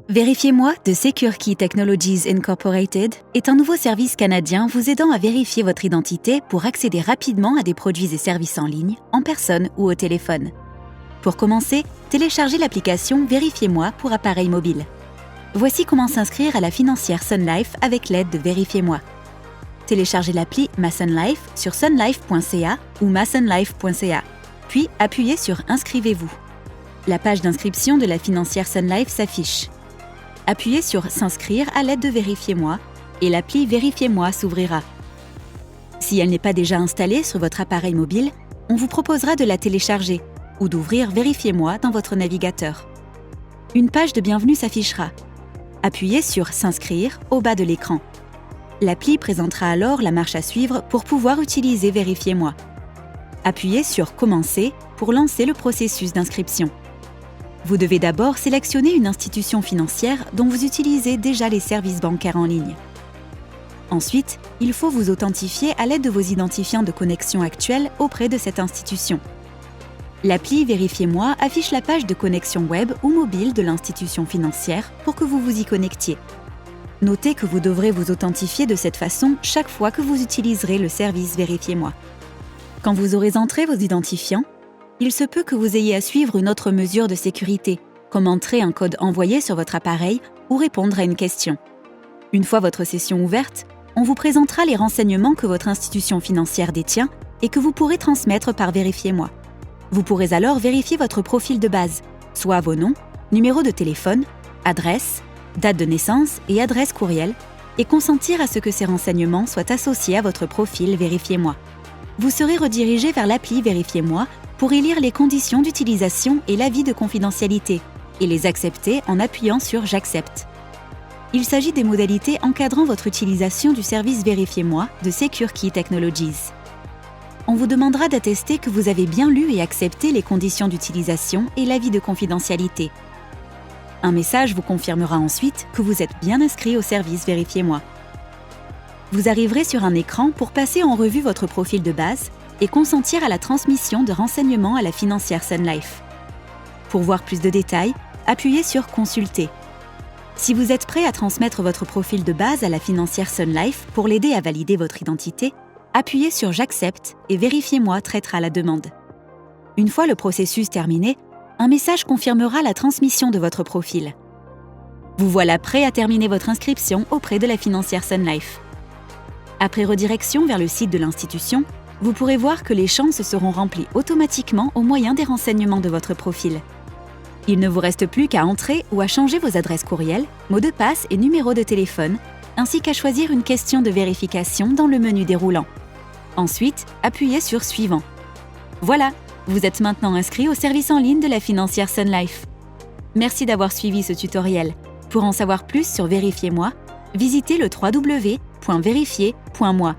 Vérifiez-moi de SecureKey Technologies Incorporated est un nouveau service canadien vous aidant à vérifier votre identité pour accéder rapidement à des produits et services en ligne, en personne ou au téléphone. Pour commencer, téléchargez l'application Vérifiez-moi pour appareil mobile. Voici comment s'inscrire à la financière Sun Life avec l'aide de Vérifiez-moi. Téléchargez l'appli Ma Sun Life sur sunlife.ca ou masunlife.ca, puis appuyez sur Inscrivez-vous. La page d'inscription de la financière Sun Life s'affiche. Appuyez sur S'inscrire à l'aide de Vérifiez-moi et l'appli Vérifiez-moi s'ouvrira. Si elle n'est pas déjà installée sur votre appareil mobile, on vous proposera de la télécharger ou d'ouvrir Vérifiez-moi dans votre navigateur. Une page de bienvenue s'affichera. Appuyez sur S'inscrire au bas de l'écran. L'appli présentera alors la marche à suivre pour pouvoir utiliser Vérifiez-moi. Appuyez sur Commencer pour lancer le processus d'inscription. Vous devez d'abord sélectionner une institution financière dont vous utilisez déjà les services bancaires en ligne. Ensuite, il faut vous authentifier à l'aide de vos identifiants de connexion actuels auprès de cette institution. L'appli Vérifiez-moi affiche la page de connexion web ou mobile de l'institution financière pour que vous vous y connectiez. Notez que vous devrez vous authentifier de cette façon chaque fois que vous utiliserez le service Vérifiez-moi. Quand vous aurez entré vos identifiants, il se peut que vous ayez à suivre une autre mesure de sécurité, comme entrer un code envoyé sur votre appareil ou répondre à une question. Une fois votre session ouverte, on vous présentera les renseignements que votre institution financière détient et que vous pourrez transmettre par Vérifiez-moi. Vous pourrez alors vérifier votre profil de base, soit vos noms, numéro de téléphone, adresse, date de naissance et adresse courriel, et consentir à ce que ces renseignements soient associés à votre profil Vérifiez-moi. Vous serez redirigé vers l'appli Vérifiez-moi pour y lire les conditions d'utilisation et l'avis de confidentialité, et les accepter en appuyant sur « J'accepte ». Il s'agit des modalités encadrant votre utilisation du service Vérifiez-moi de SecureKey Technologies. On vous demandera d'attester que vous avez bien lu et accepté les conditions d'utilisation et l'avis de confidentialité. Un message vous confirmera ensuite que vous êtes bien inscrit au service Vérifiez-moi. Vous arriverez sur un écran pour passer en revue votre profil de base et consentir à la transmission de renseignements à la financière Sun Life. Pour voir plus de détails, appuyez sur « Consulter ». Si vous êtes prêt à transmettre votre profil de base à la financière Sun Life pour l'aider à valider votre identité, appuyez sur « J'accepte » et Vérifiez-moi traitera la demande. Une fois le processus terminé, un message confirmera la transmission de votre profil. Vous voilà prêt à terminer votre inscription auprès de la financière Sun Life. Après redirection vers le site de l'institution, vous pourrez voir que les champs se seront remplis automatiquement au moyen des renseignements de votre profil. Il ne vous reste plus qu'à entrer ou à changer vos adresses courriel, mots de passe et numéro de téléphone, ainsi qu'à choisir une question de vérification dans le menu déroulant. Ensuite, appuyez sur « Suivant ». Voilà, vous êtes maintenant inscrit au service en ligne de la financière Sun Life. Merci d'avoir suivi ce tutoriel. Pour en savoir plus sur Vérifiez-moi, visitez le www.verifiez.moi.